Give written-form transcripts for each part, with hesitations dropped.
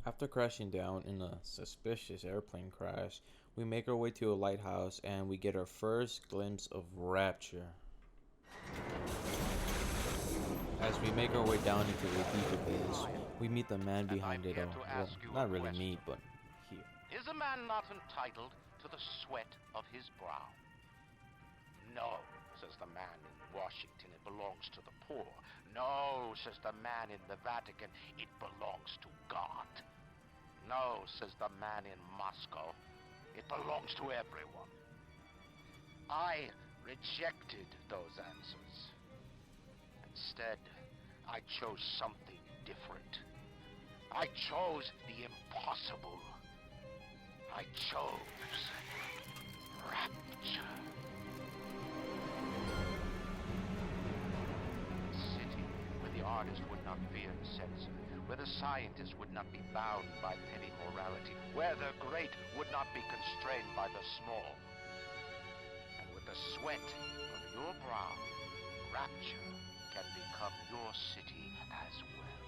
After crashing down in a suspicious airplane crash, we make our way to a lighthouse and we get our first glimpse of Rapture. As we make our way down into the deep abyss, we meet the man And behind I'm it here all. to Well, ask you a not really question. me, but here. Is a man not entitled to the sweat of his brow? No, says the man in Washington, it belongs to the poor. No, says the man in the Vatican, it belongs to God. No, says the man in Moscow, it belongs to everyone. I rejected those answers. Instead, I chose something different. I chose the impossible. I chose rapture. A city where the artist would not fear the censor, where the scientist would not be bound by petty morality, where the great would not be constrained by the small. And with the sweat of your brow, rapture can become your city as well.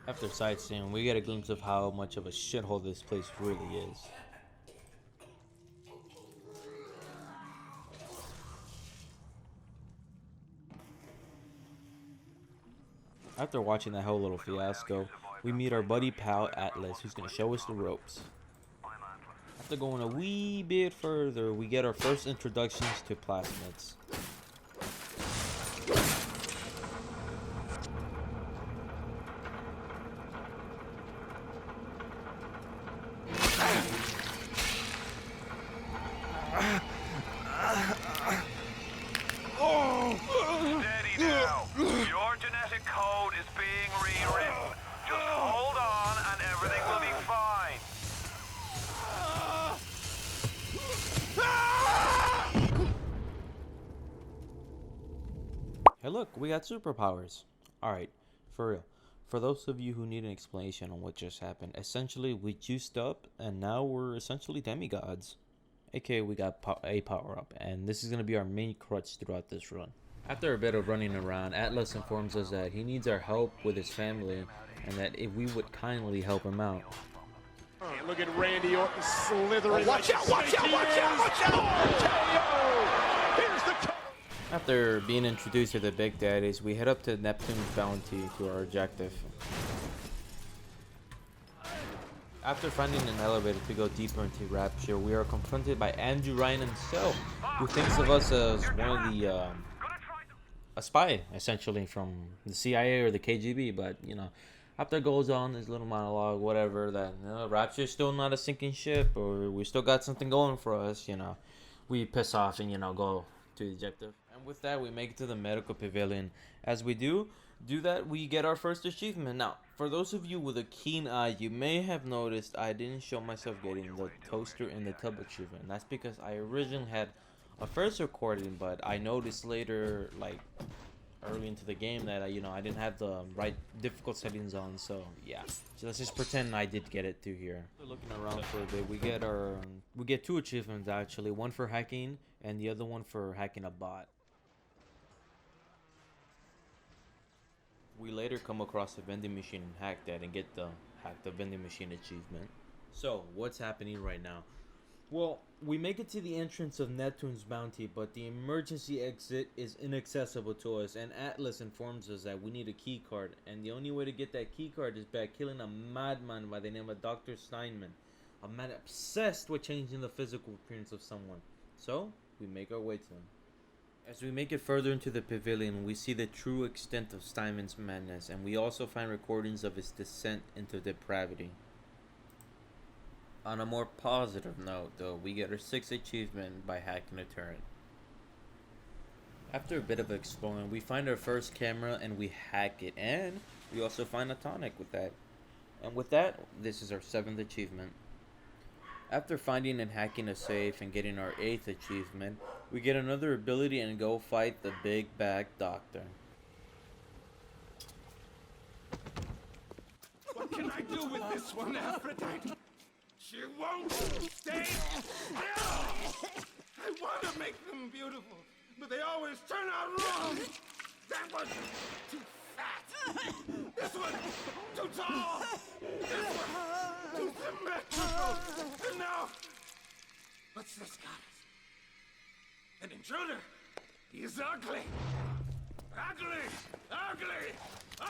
After sightseeing, we get a glimpse of how much of a shithole this place really is. After watching that whole little fiasco, we meet our buddy pal Atlas, who's gonna show us the ropes. After going a wee bit further, we get our first introductions to plasmids. Steady now. Your genetic code is being rewritten. Just hold on and everything will be fine. Hey look, we got superpowers. Alright, for real. For those of you who need an explanation on what just happened, essentially we juiced up and now we're essentially demigods. AKA we got a power up, and this is going to be our main crutch throughout this run. After a bit of running around, Atlas informs us that he needs our help with his family and that if we would kindly help him out. Look at Randy Orton slithering. Watch out, watch out, watch out, watch out! KO! Here's the cover. After being introduced to the Big Daddies, we head up to Neptune's bounty to our objective. After finding an elevator to go deeper into Rapture, we are confronted by Andrew Ryan himself, who thinks of us as one of the, a spy, essentially, from the CIA or the KGB, but, you know, after it goes on this little monologue, whatever, that Rapture's still not a sinking ship, or we still got something going for us, you know, we piss off and, you know, go to the objective. And with that, we make it to the medical pavilion. As we do that, we get our first achievement. Now, for those of you with a keen eye, you may have noticed I didn't show myself getting the toaster in the tub achievement. That's because I originally had a first recording, but I noticed later, like early into the game, that I didn't have the right difficult settings on. So yeah, so let's just pretend I did get it through here. Looking around for a bit, we get two achievements actually, one for hacking and the other one for hacking a bot. We later come across a vending machine and hack that and get the hack the vending machine achievement. So what's happening right now? Well, we make it to the entrance of Neptune's bounty, but the emergency exit is inaccessible to us, and Atlas informs us that we need a key card, and the only way to get that key card is by killing a madman by the name of Dr. Steinman, a man obsessed with changing the physical appearance of someone. So, we make our way to him. As we make it further into the pavilion, we see the true extent of Steinman's madness, and we also find recordings of his descent into depravity. On a more positive note, though, we get our 6th achievement by hacking a turret. After a bit of exploring, we find our first camera and we hack it, and we also find a tonic with that. And with that, this is our 7th achievement. After finding and hacking a safe and getting our 8th achievement, we get another ability and go fight the Big Bag Doctor. What can I do with this one, Aphrodite? She won't stay still! I want to make them beautiful, but they always turn out wrong! That one's too fat! This one too tall! This one too symmetrical! And now, what's this goddess? An intruder! He's ugly! Ugly! Ugly! Ugly!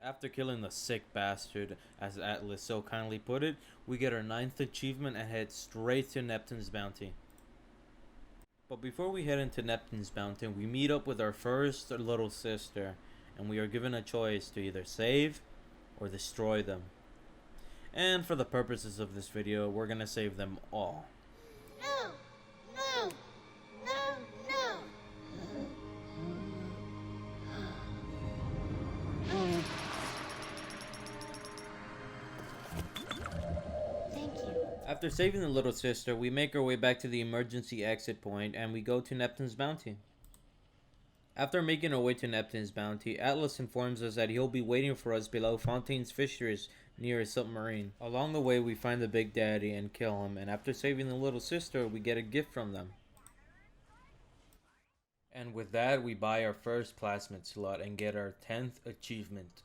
After killing the sick bastard, as Atlas so kindly put it, we get our 9th achievement and head straight to Neptune's Bounty. But before we head into Neptune's Bounty, we meet up with our first little sister, and we are given a choice to either save or destroy them. And for the purposes of this video, we're gonna save them all. No! No! No! No! Thank you. After saving the little sister, we make our way back to the emergency exit point and we go to Neptune's Bounty. After making our way to Neptune's Bounty, Atlas informs us that he'll be waiting for us below Fontaine's Fisheries near a submarine. Along the way, we find the Big Daddy and kill him, and after saving the little sister, we get a gift from them. And with that, we buy our first plasmid slot and get our 10th achievement.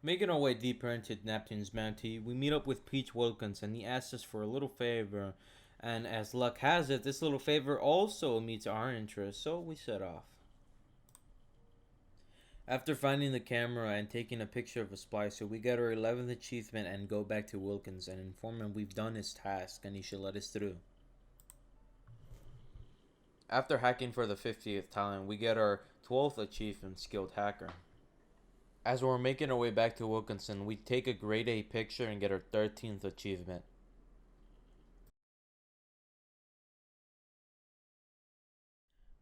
Making our way deeper into Neptune's Bounty, we meet up with Peach Wilkins and he asks us for a little favor. And as luck has it, this little favor also meets our interest, so we set off. After finding the camera and taking a picture of a splicer, we get our 11th achievement and go back to Wilkins and inform him we've done his task and he should let us through. After hacking for the 50th time, we get our 12th achievement, Skilled Hacker. As we're making our way back to Wilkinson, we take a grade A picture and get our 13th achievement.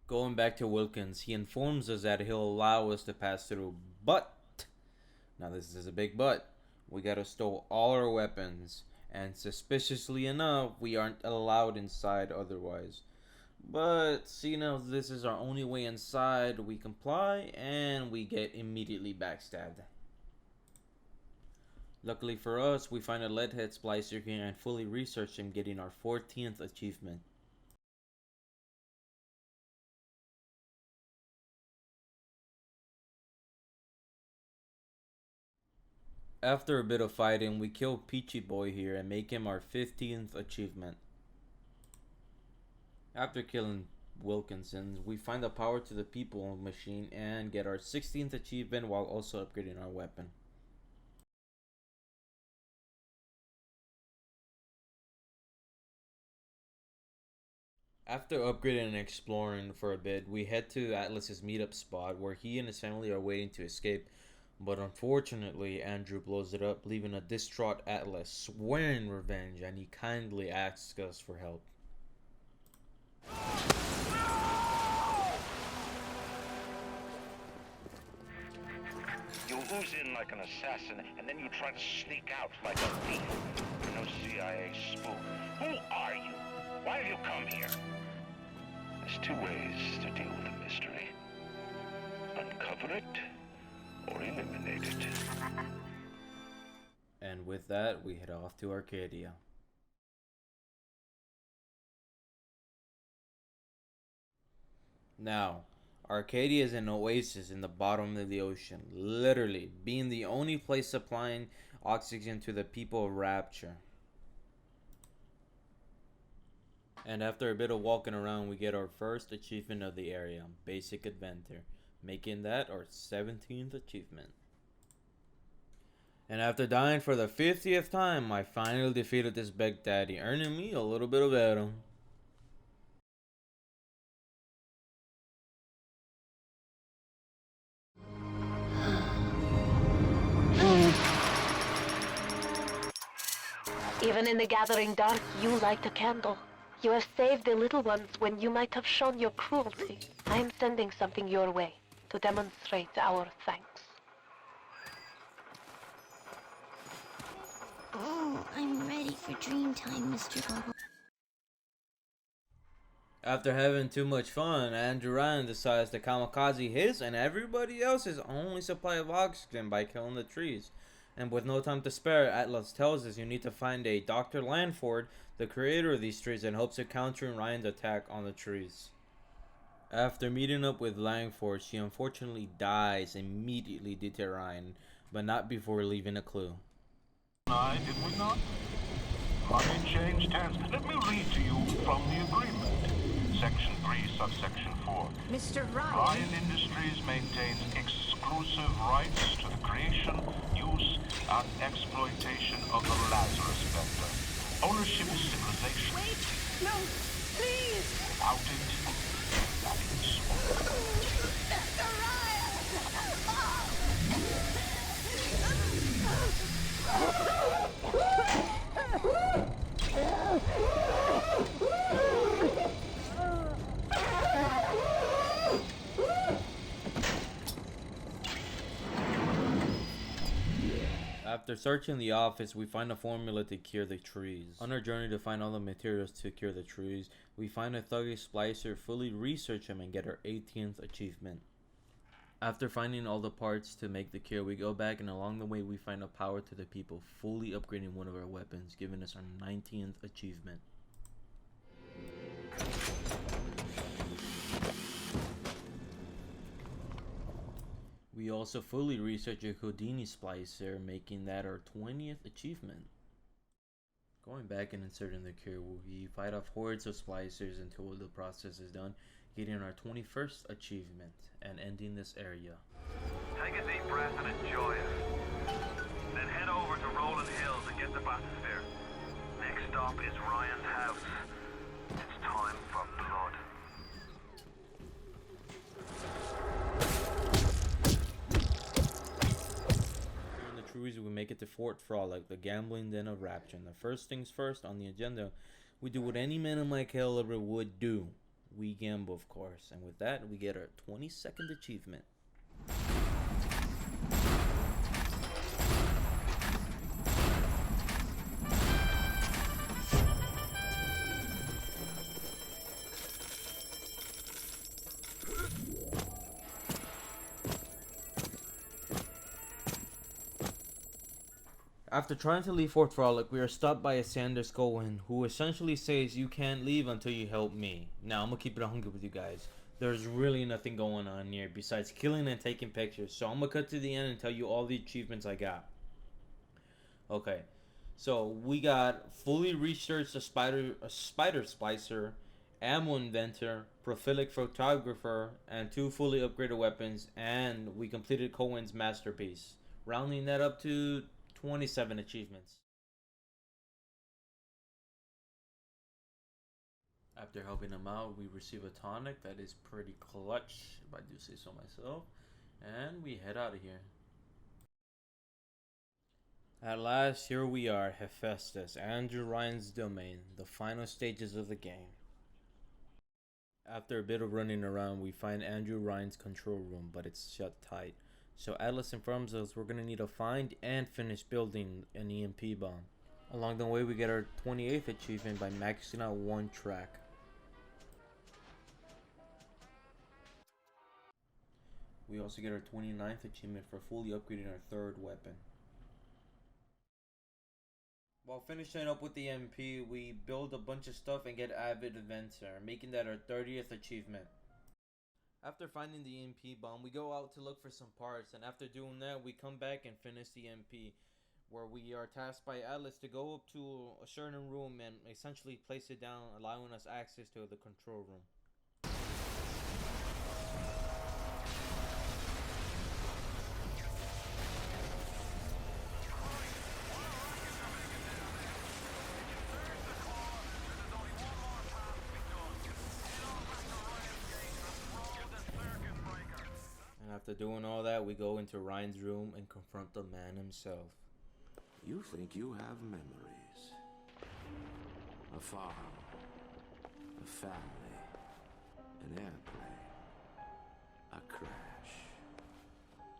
Going back to Wilkins, he informs us that he'll allow us to pass through, but, now this is a big but, we gotta stow all our weapons, and suspiciously enough, we aren't allowed inside otherwise. But, seeing as this is our only way inside, we comply, and we get immediately backstabbed. Luckily for us, we find a leadhead splicer here and fully research him, getting our 14th achievement. After a bit of fighting, we kill Peachy Boy here and make him our 15th achievement. After killing Wilkinson, we find the power to the people machine and get our 16th achievement while also upgrading our weapon. After upgrading and exploring for a bit, we head to Atlas's meetup spot where he and his family are waiting to escape. But unfortunately, Andrew blows it up, leaving a distraught Atlas swearing revenge, and he kindly asks us for help. You ooze in like an assassin, and then you try to sneak out like a thief. You're no CIA spook. Who are you? Why have you come here? There's two ways to deal with a mystery. Uncover it, or eliminate it. And with that, we head off to Arcadia. Now, Arcadia is an oasis in the bottom of the ocean, literally being the only place supplying oxygen to the people of Rapture. And after a bit of walking around, we get our first achievement of the area, Basic Adventure, making that our 17th achievement. And after dying for the 50th time, I finally defeated this big daddy, earning me a little bit of Adam. Even in the gathering dark, you light a candle. You have saved the little ones when you might have shown your cruelty. I am sending something your way to demonstrate our thanks. Oh, I'm ready for dream time, Mr. Bubble. After having too much fun, Andrew Ryan decides to kamikaze his and everybody else's only supply of oxygen by killing the trees. And with no time to spare, Atlas tells us you need to find a Dr. Lanford, the creator of these trees, in hopes of countering Ryan's attack on the trees. After meeting up with Langford, she unfortunately dies immediately due to Ryan, but not before leaving a clue. Did we not? Money changed hands. Let me read to you from the agreement. Section 3, subsection 4. Mr. Ryan? Ryan Industries maintains exclusive rights to the creation, use, and exploitation of the Lazarus Vector. Ownership is civilization. Wait! No! Please! Without it, that is. Mr. After searching the office, we find a formula to cure the trees. On our journey to find all the materials to cure the trees, we find a thuggy splicer, fully research him, and get our 18th achievement. After finding all the parts to make the cure, we go back, and along the way we find a power to the people, fully upgrading one of our weapons, giving us our 19th achievement. We also fully research a Houdini splicer, making that our 20th achievement. Going back and inserting the cure, we fight off hordes of splicers until the process is done, getting our 21st achievement and ending this area. Take a deep breath and enjoy it. Then head over to Rolling Hills and get the bathysphere. Next stop is Ryan's house. It's time for blood. In the trees, we make it to Fort Frolic, the gambling den of Rapture. And the first things first on the agenda, we do what any man of my caliber would do. We gamble, of course, and with that, we get our 22nd achievement. After trying to leave Fort Frolic, we are stopped by a Sanders Cohen, who essentially says you can't leave until you help me. Now, I'm gonna keep it 100 with you guys. There's really nothing going on here besides killing and taking pictures. So I'm gonna cut to the end and tell you all the achievements I got. Okay, so we got fully researched a spider splicer, ammo inventor, prolific photographer, and 2 fully upgraded weapons, and we completed Cohen's masterpiece, rounding that up to 27 achievements. After helping him out, we receive a tonic that is pretty clutch, if I do say so myself, and we head out of here. At last, here we are, Hephaestus, Andrew Ryan's domain, the final stages of the game. After a bit of running around, we find Andrew Ryan's control room, but it's shut tight. So Atlas informs us we're going to need to find and finish building an EMP bomb. Along the way, we get our 28th achievement by maxing out 1 track. We also get our 29th achievement for fully upgrading our 3rd weapon. While finishing up with the MP, we build a bunch of stuff and get Avid Adventure, making that our 30th achievement. After finding the EMP bomb, we go out to look for some parts, and after doing that, we come back and finish the EMP, where we are tasked by Atlas to go up to a certain room and essentially place it down, allowing us access to the control room. And after doing all that, we go into Ryan's room and confront the man himself. You think you have memories. A farm, a family, an airplane, a crash,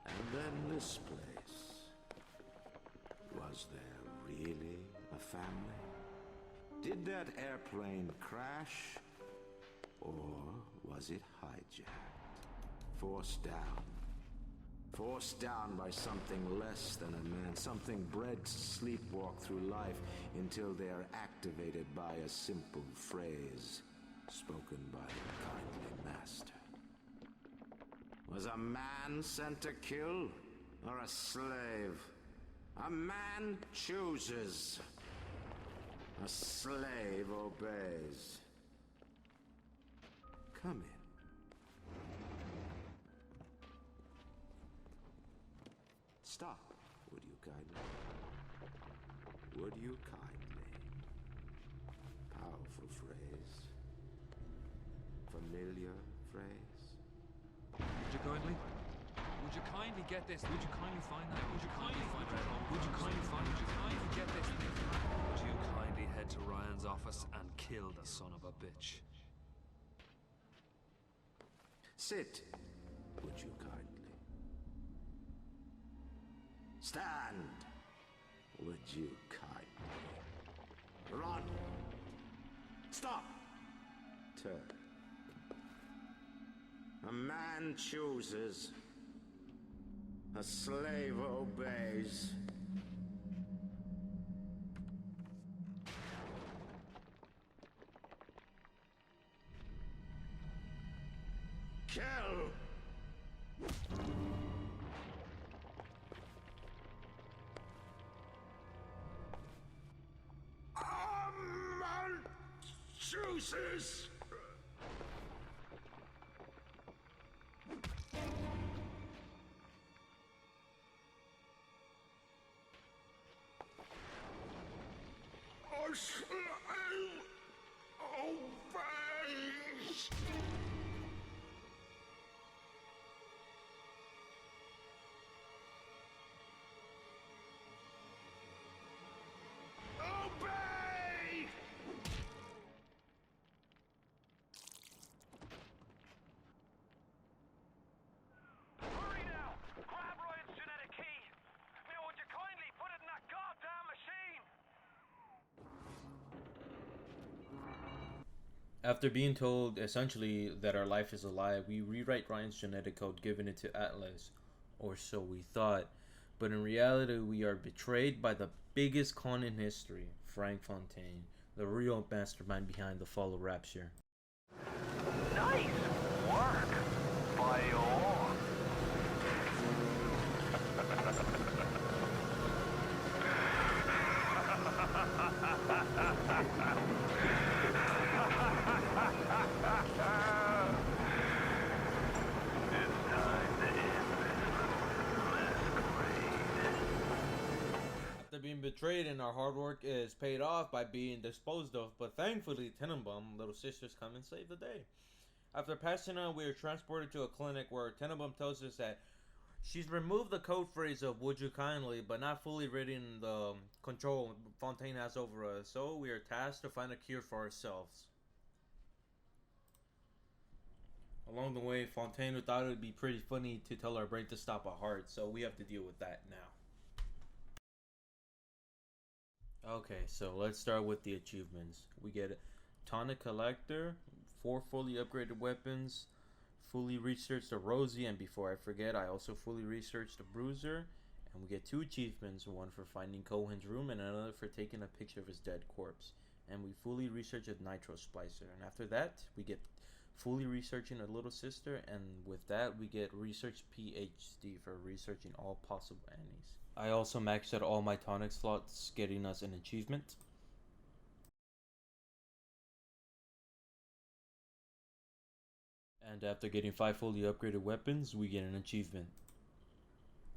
and then this place. Was there really a family? Did that airplane crash? Or was it hijacked? Forced down. Forced down by something less than a man, something bred to sleepwalk through life until they are activated by a simple phrase spoken by their kindly master. Was a man sent to kill, or a slave? A man chooses. A slave obeys. Come in. Stop, would you kindly? Would you kindly? Powerful phrase. Familiar phrase. Would you kindly? Would you kindly get this? Would you kindly find that? Would you kindly find it? Would you kindly find it? Would you kindly get this? Would you kindly head to Ryan's office and kill the son of a bitch? Sit, would you kindly? Stand, would you kindly? Run! Stop! Turn. A man chooses. A slave obeys. Kill! A man chooses! A slave obeys! Obey! Hurry now! Grab Ryan's genetic key! Now, would you kindly put it in that goddamn machine? After being told essentially that our life is a lie, we rewrite Ryan's genetic code, giving it to Atlas, or so we thought. But in reality, we are betrayed by the biggest con in history, Frank Fontaine, the real mastermind behind the fall of Rapture. Nice work, Bio. After being betrayed and our hard work is paid off by being disposed of, but thankfully Tenenbaum, little sisters, come and save the day. After passing on, we are transported to a clinic where Tenenbaum tells us that she's removed the code phrase of "would you kindly," but not fully written the control Fontaine has over us, so we are tasked to find a cure for ourselves. Along the way, Fontaine thought it would be pretty funny to tell our brain to stop a heart, so we have to deal with that now. Okay, so let's start with the achievements. We get Tonic Collector, 4 fully upgraded weapons, fully researched the Rosie, and before I forget, I also fully researched the Bruiser. And we get 2 achievements, one for finding Cohen's room and another for taking a picture of his dead corpse. And we fully researched the Nitro Splicer. And after that, we get fully researching a little sister, and with that we get research PhD for researching all possible enemies. I also maxed out all my tonic slots, getting us an achievement. And after getting 5 fully upgraded weapons, we get an achievement.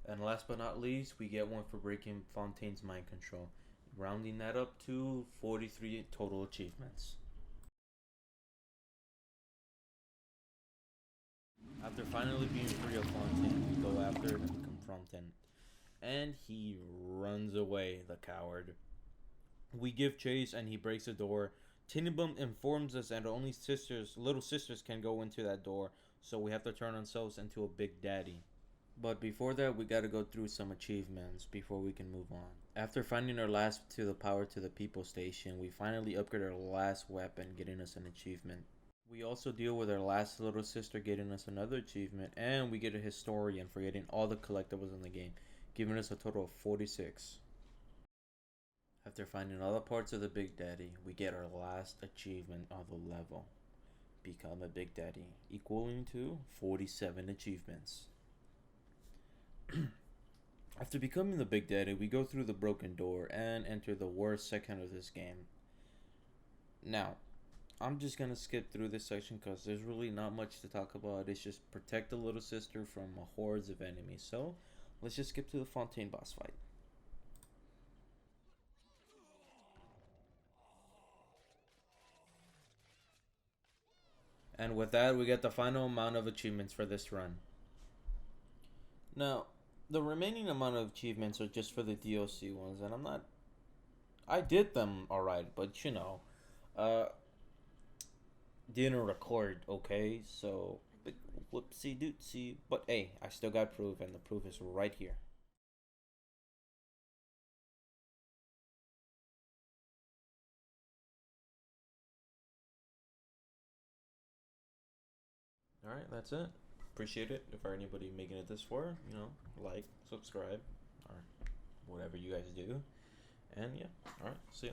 And last but not least, we get one for breaking Fontaine's mind control, rounding that up to 43 total achievements. After finally being free of Fontaine, we go after it and confront him. And he runs away, the coward. We give chase and he breaks the door. Tinnerbum informs us that only little sisters can go into that door, so we have to turn ourselves into a big daddy. But before that, we gotta go through some achievements before we can move on. After finding our last to the power to the people station, we finally upgrade our last weapon, getting us an achievement. We also deal with our last little sister, getting us another achievement, and we get a historian for getting all the collectibles in the game, giving us a total of 46. After finding all the parts of the Big Daddy, we get our last achievement of the level, become a Big Daddy, equaling to 47 achievements. After becoming the Big Daddy, we go through the broken door and enter the worst section of this game. Now, I'm just gonna skip through this section because there's really not much to talk about. It's just protect the little sister from hordes of enemies. So, let's just skip to the Fontaine boss fight. And with that, we get the final amount of achievements for this run. Now, the remaining amount of achievements are just for the DLC ones, and I did them alright, but you know, didn't record, okay? So, whoopsie dootsie. But hey, I still got proof, and the proof is right here. Alright, that's it. Appreciate it. If anybody making it this far, you know, like, subscribe, or whatever you guys do. And yeah, alright, see ya.